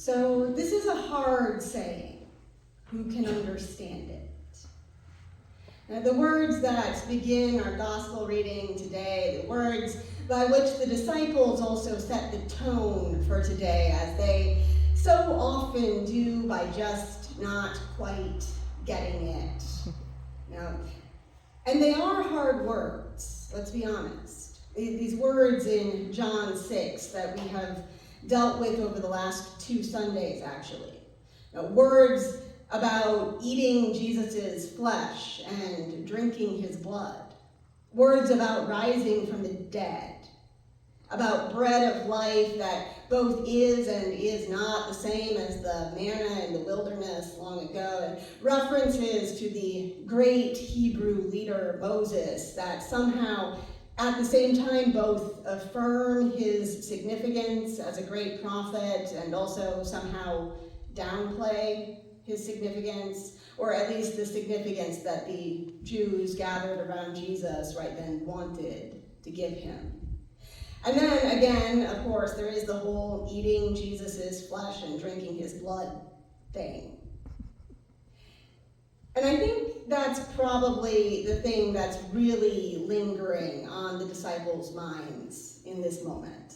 So this is a hard saying. Who can understand it? Now, the words that begin our gospel reading today, the words by which the disciples also set the tone for today, as they so often do by just not quite getting it. And they are hard words, let's be honest. These words in John 6 that we have dealt with over the last 2 Sundays, actually. Words about eating Jesus' flesh and drinking his blood. Words about rising from the dead. About bread of life that both is and is not the same as the manna in the wilderness long ago. And references to the great Hebrew leader Moses that somehow at the same time both affirm his significance as a great prophet and also somehow downplay his significance, or at least the significance that the Jews gathered around Jesus right then wanted to give him. And then again, of course, there is the whole eating Jesus' flesh and drinking his blood thing. And I think that's probably the thing that's really lingering on the disciples' minds in this moment,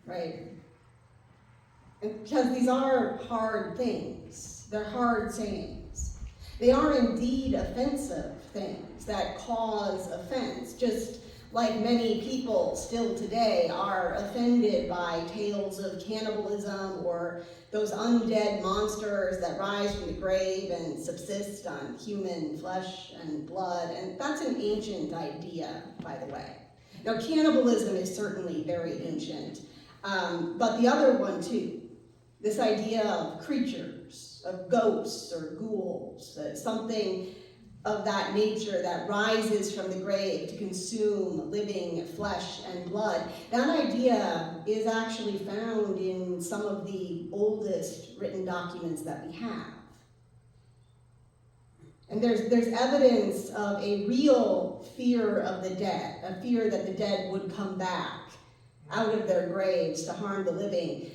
right? And because these are hard things. They're hard sayings. They are indeed offensive things that cause offense, just like many people still today are offended by tales of cannibalism or those undead monsters that rise from the grave and subsist on human flesh and blood. And that's an ancient idea, by the way. Now, cannibalism is certainly very ancient, but the other one too, this idea of creatures, of ghosts or ghouls, something of that nature that rises from the grave to consume living flesh and blood. That idea is actually found in some of the oldest written documents that we have. And there's evidence of a real fear of the dead, a fear that the dead would come back out of their graves to harm the living.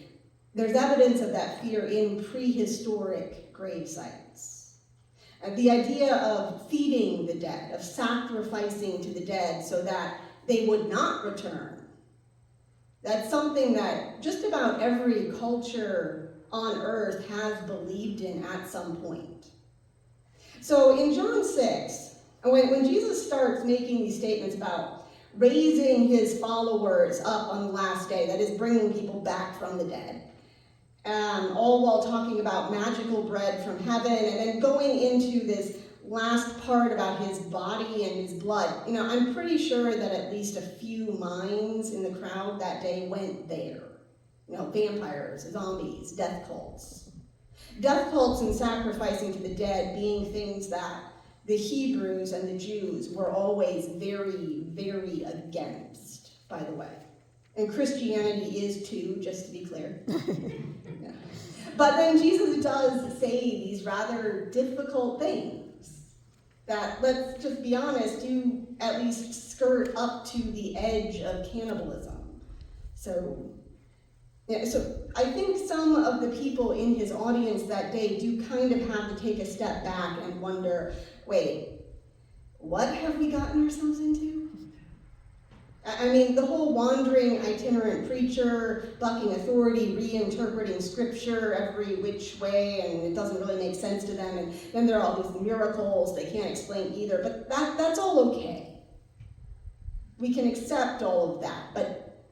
There's evidence of that fear in prehistoric grave sites. The idea of feeding the dead, of sacrificing to the dead so that they would not return. That's something that just about every culture on earth has believed in at some point. So in John 6, when Jesus starts making these statements about raising his followers up on the last day, that is bringing people back from the dead, all while talking about magical bread from heaven, and then going into this last part about his body and his blood. I'm pretty sure that at least a few minds in the crowd that day went there. Vampires, zombies, death cults. Death cults and sacrificing to the dead being things that the Hebrews and the Jews were always very, very against, by the way. And Christianity is too, just to be clear. Yeah. But then Jesus does say these rather difficult things that, let's just be honest, do at least skirt up to the edge of cannibalism. So I think some of the people in his audience that day do kind of have to take a step back and wonder, wait, what have we gotten ourselves into? I mean, the whole wandering itinerant preacher, bucking authority, reinterpreting scripture every which way, and it doesn't really make sense to them, and then there are all these miracles they can't explain either, but that's all okay. We can accept all of that, but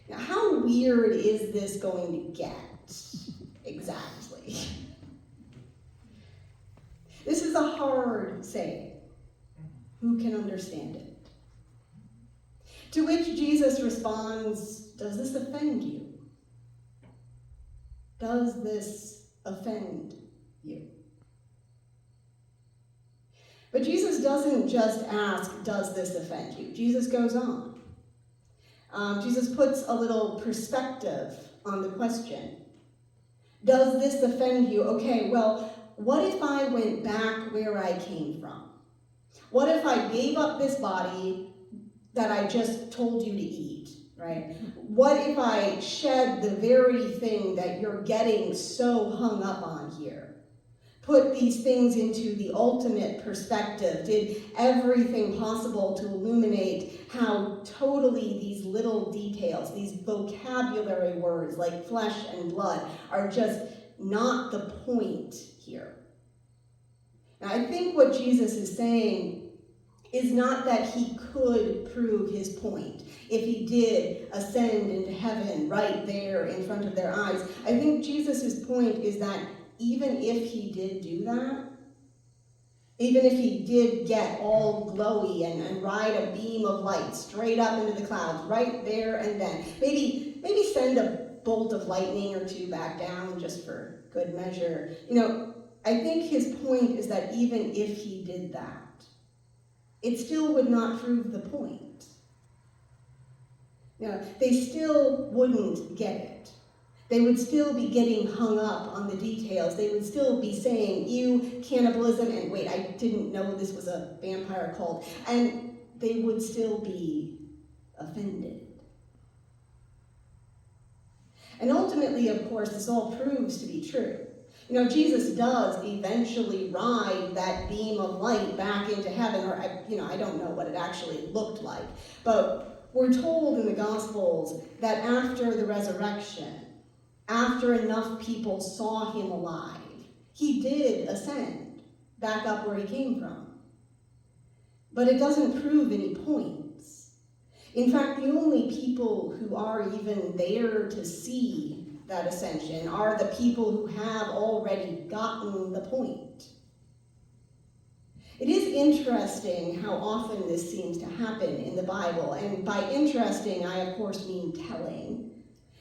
now how weird is this going to get? Exactly. This is a hard saying. Who can understand it? To which Jesus responds, does this offend you? Does this offend you? But Jesus doesn't just ask, does this offend you? Jesus goes on. Jesus puts a little perspective on the question. Does this offend you? Okay, well, what if I went back where I came from? What if I gave up this body that I just told you to eat, right? What if I shed the very thing that you're getting so hung up on here? Put these things into the ultimate perspective, did everything possible to illuminate how totally these little details, these vocabulary words like flesh and blood, are just not the point here. Now, I think what Jesus is saying is not that he could prove his point if he did ascend into heaven right there in front of their eyes. I think Jesus' point is that even if he did do that, even if he did get all glowy and ride a beam of light straight up into the clouds right there and then, maybe send a bolt of lightning or two back down just for good measure. I think his point is that even if he did that, it still would not prove the point. They still wouldn't get it. They would still be getting hung up on the details. They would still be saying, ew, cannibalism, and wait, I didn't know this was a vampire cult. And they would still be offended. And ultimately, of course, this all proves to be true. Jesus does eventually ride that beam of light back into heaven, or I don't know what it actually looked like. But we're told in the Gospels that after the resurrection, after enough people saw him alive, he did ascend back up where he came from. But it doesn't prove any points. In fact, the only people who are even there to see that ascension are the people who have already gotten the point. It is interesting how often this seems to happen in the Bible, and by interesting, I of course mean telling.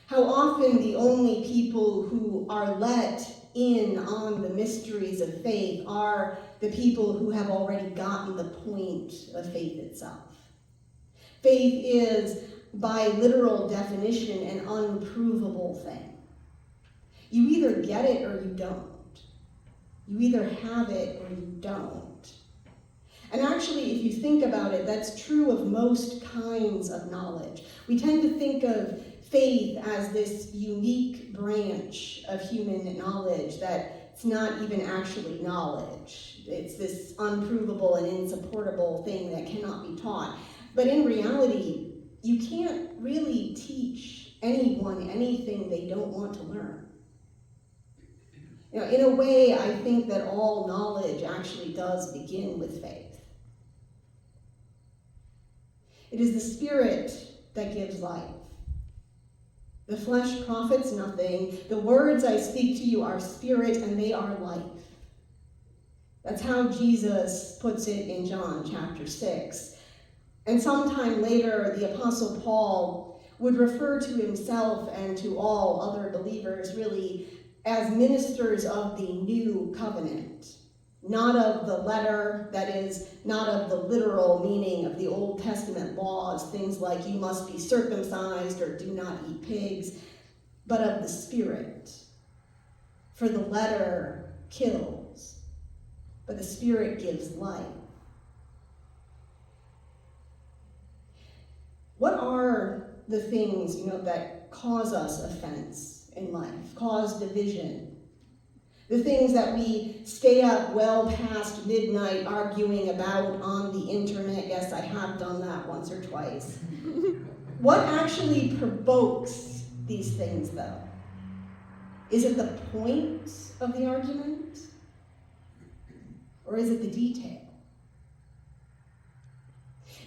How often the only people who are let in on the mysteries of faith are the people who have already gotten the point of faith itself. Faith is, by literal definition, an unprovable thing. You either get it or you don't. You either have it or you don't. And actually, if you think about it, that's true of most kinds of knowledge. We tend to think of faith as this unique branch of human knowledge that it's not even actually knowledge. It's this unprovable and insupportable thing that cannot be taught. But in reality, you can't really teach anyone anything they don't want to learn. In a way, I think that all knowledge actually does begin with faith. It is the Spirit that gives life. The flesh profits nothing. The words I speak to you are spirit and they are life. That's how Jesus puts it in John chapter 6. And sometime later, the Apostle Paul would refer to himself and to all other believers really as ministers of the new covenant. Not of the letter, that is, not of the literal meaning of the Old Testament laws, things like you must be circumcised or do not eat pigs, but of the Spirit. For the letter kills, but the Spirit gives life. What are the things, that cause us offense in life, cause division? The things that we stay up well past midnight arguing about on the internet. Yes, I have done that once or twice. What actually provokes these things, though? Is it the point of the argument? Or is it the detail?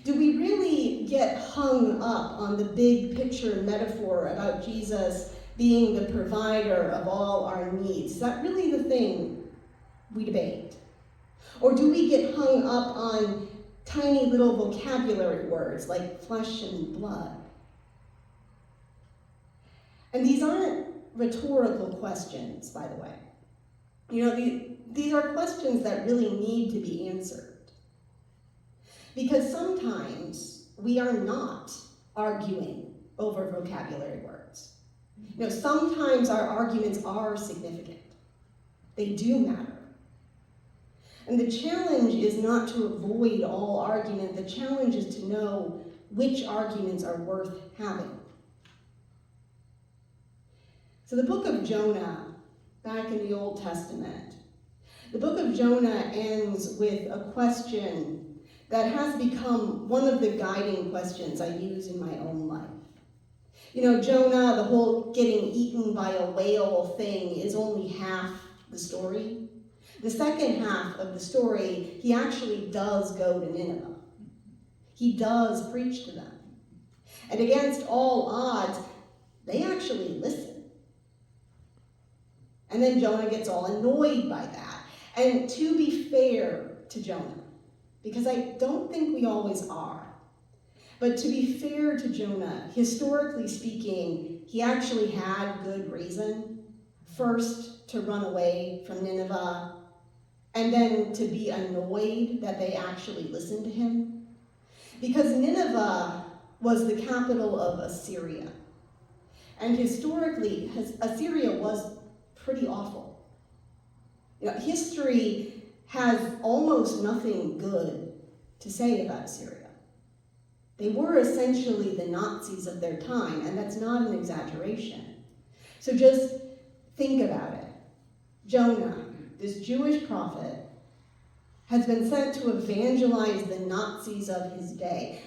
Do we really get hung up on the big picture metaphor about Jesus being the provider of all our needs? Is that really the thing we debate? Or do we get hung up on tiny little vocabulary words like flesh and blood? And these aren't rhetorical questions, by the way. These are questions that really need to be answered. Because sometimes we are not arguing over vocabulary words. Sometimes our arguments are significant. They do matter. And the challenge is not to avoid all argument. The challenge is to know which arguments are worth having. So the book of Jonah, back in the Old Testament, the book of Jonah ends with a question that has become one of the guiding questions I use in my own life. You know, Jonah, the whole getting eaten by a whale thing is only half the story. The second half of the story, he actually does go to Nineveh. He does preach to them. And against all odds, they actually listen. And then Jonah gets all annoyed by that. And to be fair to Jonah, because I don't think we always are, but to be fair to Jonah, historically speaking, he actually had good reason. First, to run away from Nineveh, and then to be annoyed that they actually listened to him. Because Nineveh was the capital of Assyria. And historically, Assyria was pretty awful. You know, history has almost nothing good to say about Assyria. They were essentially the Nazis of their time, and that's not an exaggeration. So just think about it. Jonah, this Jewish prophet, has been sent to evangelize the Nazis of his day.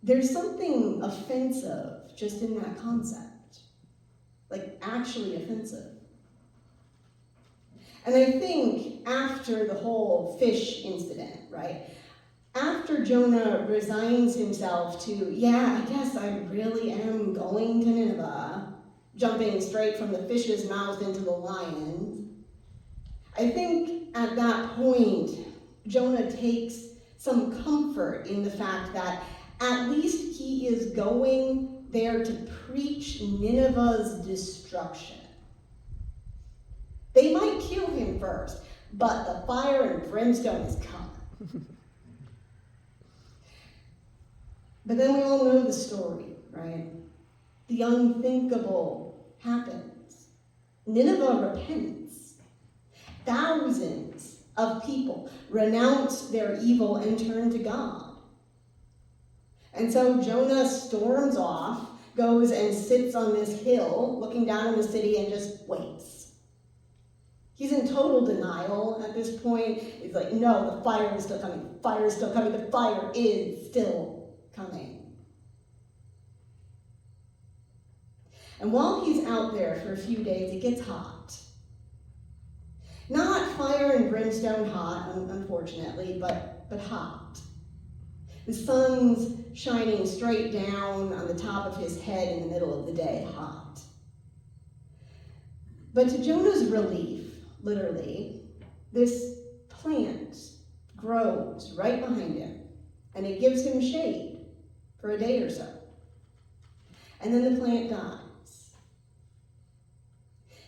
There's something offensive just in that concept, like actually offensive. And I think after the whole fish incident, right, after Jonah resigns himself to, yeah, I guess I really am going to Nineveh, jumping straight from the fish's mouth into the lion's, I think at that point, Jonah takes some comfort in the fact that at least he is going there to preach Nineveh's destruction. They might kill him first, but the fire and brimstone is coming. But then we all know the story, right? The unthinkable happens. Nineveh repents. Thousands of people renounce their evil and turn to God. And so Jonah storms off, goes and sits on this hill, looking down on the city and just waits. He's in total denial at this point. He's like, no, the fire is still coming. The fire is still coming. The fire is still coming. And while he's out there for a few days, it gets hot. Not fire and brimstone hot, unfortunately, but hot. The sun's shining straight down on the top of his head in the middle of the day, hot. But to Jonah's relief, literally, this plant grows right behind him, and it gives him shade for a day or so. And then the plant dies.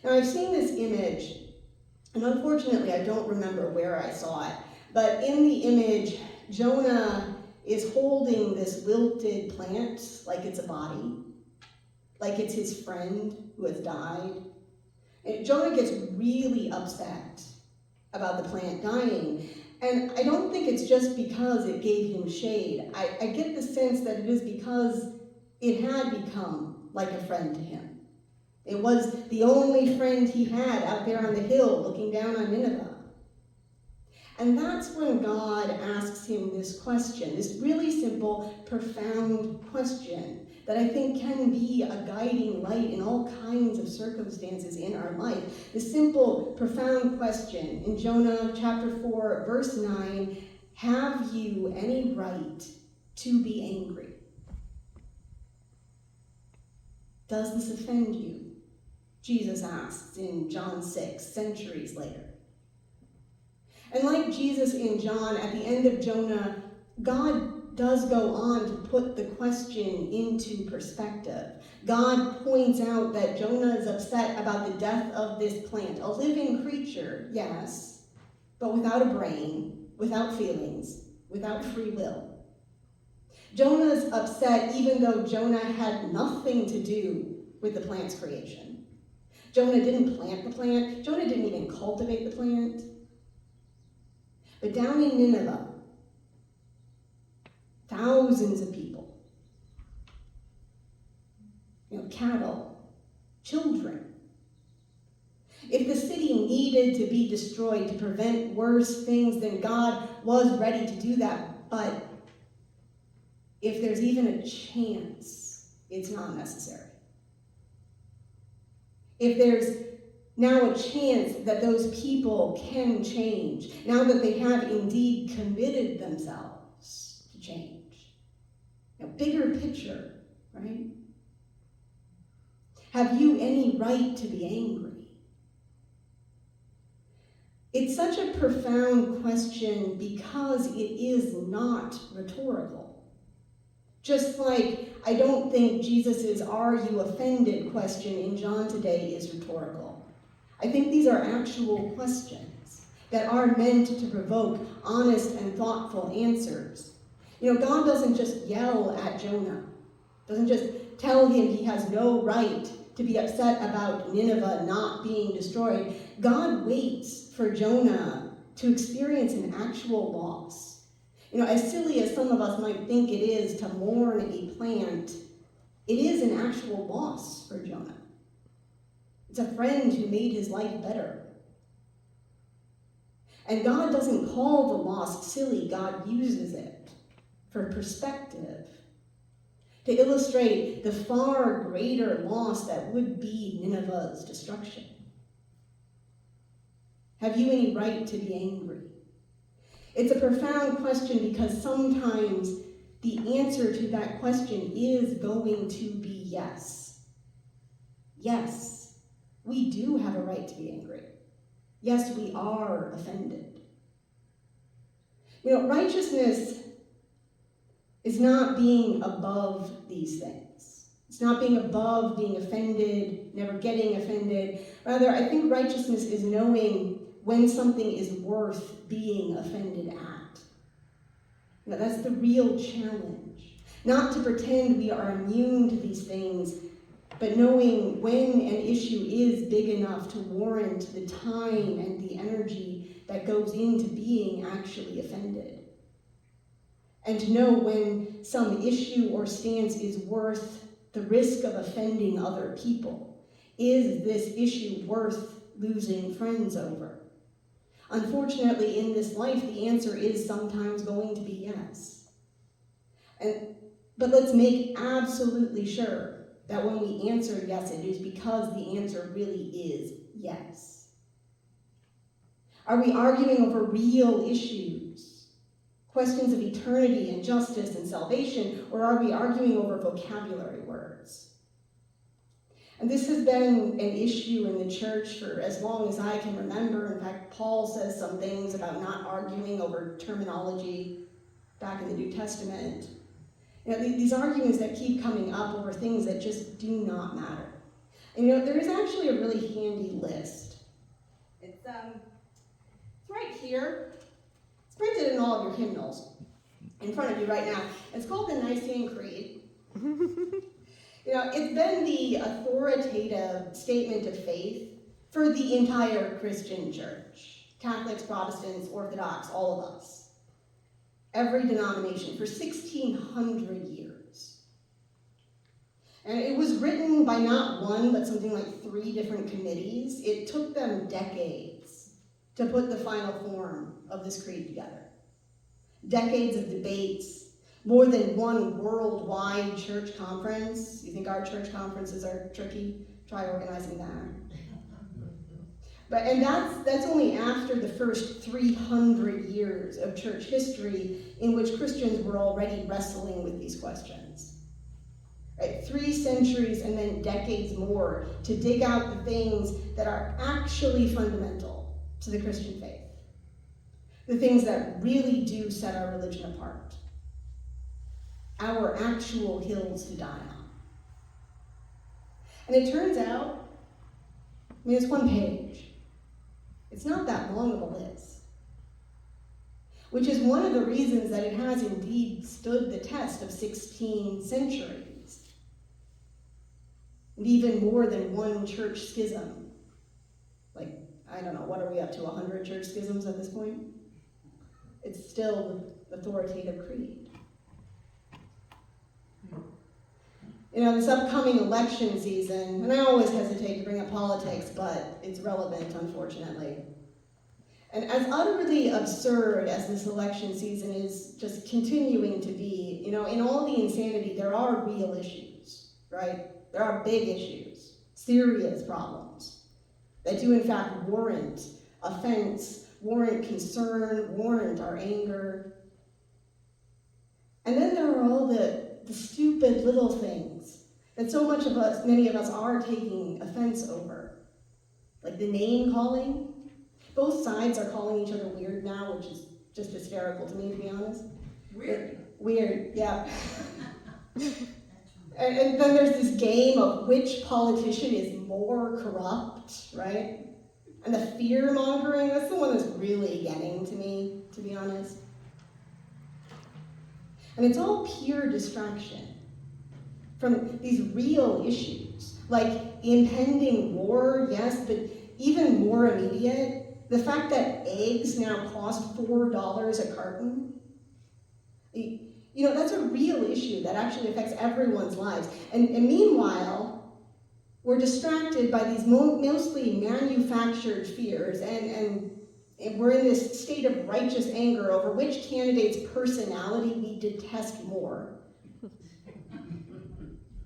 Now, I've seen this image, and unfortunately, I don't remember where I saw it, but in the image, Jonah is holding this wilted plant like it's a body, like it's his friend who has died. And Jonah gets really upset about the plant dying. And I don't think it's just because it gave him shade. I get the sense that it is because it had become like a friend to him. It was the only friend he had out there on the hill looking down on Nineveh. And that's when God asks him this question, this really simple, profound question that I think can be a guiding light in all kinds of circumstances in our life. The simple, profound question in Jonah chapter 4, verse 9, have you any right to be angry? Does this offend you? Jesus asks in John 6, centuries later. And like Jesus in John, at the end of Jonah, God does go on to put the question into perspective. God points out that Jonah is upset about the death of this plant, a living creature, yes, but without a brain, without feelings, without free will. Jonah's upset even though Jonah had nothing to do with the plant's creation. Jonah didn't plant the plant. Jonah didn't even cultivate the plant. But down in Nineveh, thousands of people cattle, children. If the city needed to be destroyed to prevent worse things, then God was ready to do that. But if there's even a chance, it's not necessary. If there's now a chance that those people can change, now that they have indeed committed themselves to change. Bigger picture, right? Have you any right to be angry? It's such a profound question because it is not rhetorical. Just like I don't think Jesus' "are you offended" question in John today is rhetorical. I think these are actual questions that are meant to provoke honest and thoughtful answers. God doesn't just yell at Jonah, doesn't just tell him he has no right to be upset about Nineveh not being destroyed. God waits for Jonah to experience an actual loss. As silly as some of us might think it is to mourn a plant, it is an actual loss for Jonah. It's a friend who made his life better. And God doesn't call the loss silly. God uses it for perspective, to illustrate the far greater loss that would be Nineveh's destruction. Have you any right to be angry? It's a profound question because sometimes the answer to that question is going to be yes. Yes, we do have a right to be angry. Yes, we are offended. Righteousness is not being above these things. It's not being above being offended, never getting offended. Rather, I think righteousness is knowing when something is worth being offended at. That's the real challenge. Not to pretend we are immune to these things, but knowing when an issue is big enough to warrant the time and the energy that goes into being actually offended. And to know when some issue or stance is worth the risk of offending other people. Is this issue worth losing friends over? Unfortunately, in this life, the answer is sometimes going to be yes. But let's make absolutely sure that when we answer yes, it is because the answer really is yes. Are we arguing over real issues, questions of eternity and justice and salvation, or are we arguing over vocabulary words? And this has been an issue in the church for as long as I can remember. In fact, Paul says some things about not arguing over terminology back in the New Testament. These arguments that keep coming up over things that just do not matter. And there is actually a really handy list. It's right here. It's printed in all of your hymnals in front of you right now. It's called the Nicene Creed. It's been the authoritative statement of faith for the entire Christian church. Catholics, Protestants, Orthodox, all of us. Every denomination for 1,600 years. And it was written by not one, but something like 3 different committees. It took them decades to put the final form of this creed together. Decades of debates, more than one worldwide church conference. You think our church conferences are tricky? Try organizing that. And that's only after the first 300 years of church history in which Christians were already wrestling with these questions. Right? 3 centuries and then decades more to dig out the things that are actually fundamental to the Christian faith. The things that really do set our religion apart. Our actual hills to die on. And it turns out, it's 1 page. It's not that long of a list, which is one of the reasons that it has indeed stood the test of 16 centuries, and even more than one church schism. I don't know, what are we up to, 100 church schisms at this point? It's still the authoritative creed. This upcoming election season, and I always hesitate to bring up politics, but it's relevant, unfortunately. And as utterly absurd as this election season is just continuing to be, in all the insanity, there are real issues, right? There are big issues, serious problems that do in fact warrant offense, warrant concern, warrant our anger. And then there are all the stupid little things that many of us are taking offense over. Like the name calling. Both sides are calling each other weird now, which is just hysterical to me, to be honest. Weird, yeah. And then there's this game of which politician is more corrupt, right? And the fear-mongering, that's the one that's really getting to me, to be honest. And it's all pure distraction from these real issues, like impending war, yes, but even more immediate, the fact that eggs now cost $4 a carton. That's a real issue that actually affects everyone's lives. And meanwhile, we're distracted by these mostly manufactured fears, and we're in this state of righteous anger over which candidate's personality we detest more.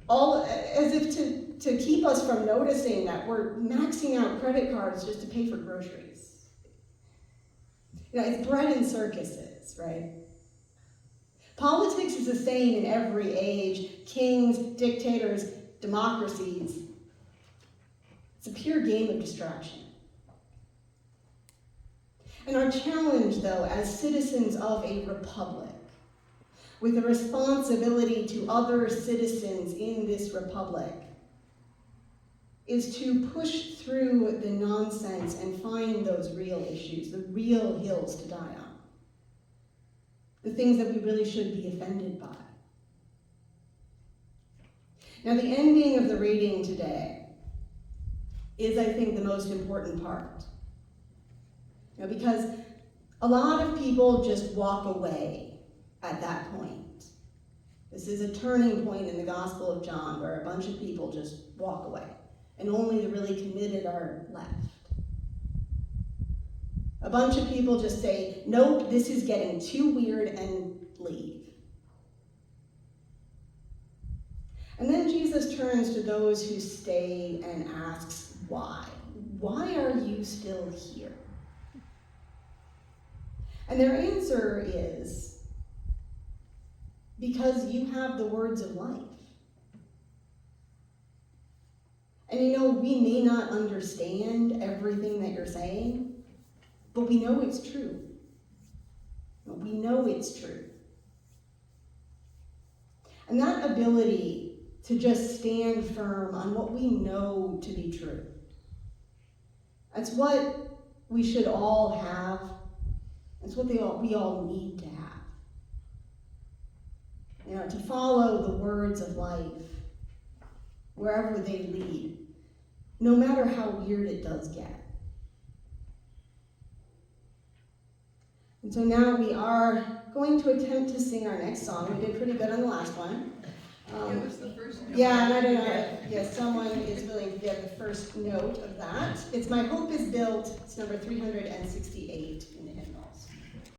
All as if to keep us from noticing that we're maxing out credit cards just to pay for groceries. It's bread and circuses, right? Politics is the same in every age. Kings, dictators, democracies. It's a pure game of distraction. And our challenge, though, as citizens of a republic, with a responsibility to other citizens in this republic, is to push through the nonsense and find those real issues, the real hills to die on, the things that we really should be offended by. Now, the ending of the reading today is, I think, the most important part. Because a lot of people just walk away at that point. This is a turning point in the Gospel of John where a bunch of people just walk away, and only the really committed are left. A bunch of people just say, nope, this is getting too weird, and leave. And then Jesus turns to those who stay and asks, why? Why are you still here? And their answer is, because you have the words of life. And we may not understand everything that you're saying, but we know it's true. We know it's true. And that ability to just stand firm on what we know to be true, that's what we should all have. That's what we all need to have. To follow the words of life wherever they lead, no matter how weird it does get. And so now we are going to attempt to sing our next song. We did pretty good on the last one. It was the first note. Yeah, and I don't know if someone is willing to give the first note of that. It's My Hope is Built. It's number 368 in the hymn.